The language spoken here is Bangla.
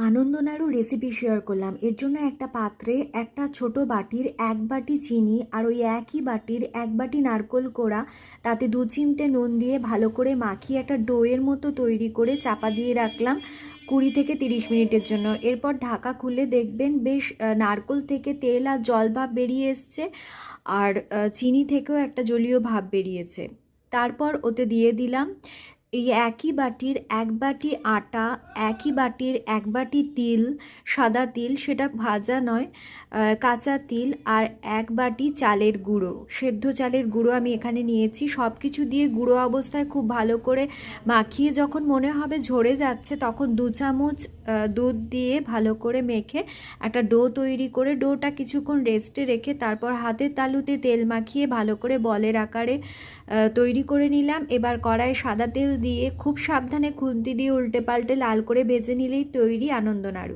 আনন্দনাড়ু রেসিপি শেয়ার করলাম। এর জন্য একটা পাত্রে একটা ছোট বাটির 1 বাটি চিনি আর ওই একই বাটির 1 বাটি নারকোল কোড়া, তাতে 2 চিমটে নুন দিয়ে ভালো করে মাখিয়ে একটা ডোয়ের মতো তৈরি করে চাপা দিয়ে রাখলাম 20 থেকে 30 মিনিটের জন্য। এরপর ঢাকা খুলে দেখবেন বেশ নারকোল থেকে তেল আর জল ভাব বেরিয়ে এসছে, আর চিনি থেকেও একটা জলীয় ভাব বেরিয়েছে। তারপর ওতে দিয়ে দিলাম এই একই বাটির 1 বাটি আটা, একই বাটির 1 বাটি তিল, সাদা তিল, সেটা ভাজা নয়, কাঁচা তিল, আর 1 বাটি চালের গুঁড়ো, সেদ্ধ চালের গুঁড়ো আমি এখানে নিয়েছি। সব কিছু দিয়ে গুঁড়ো অবস্থায় খুব ভালো করে মাখিয়ে যখন মনে হবে ঝরে যাচ্ছে, তখন 2 চামচ দুধ দিয়ে ভালো করে মেখে একটা ডো তৈরি করে ডোটা কিছুক্ষণ রেস্টে রেখে তারপর হাতের তালুতে তেল মাখিয়ে ভালো করে বলের আকারে তৈরি করে নিলাম। এবার কড়াইয়ে সাদা তেল দিয়ে খুব সাবধানে খুন্তি দিয়ে উল্টে পাল্টে লাল করে ভেজে নিলেই তৈরি আনন্দনাড়ু।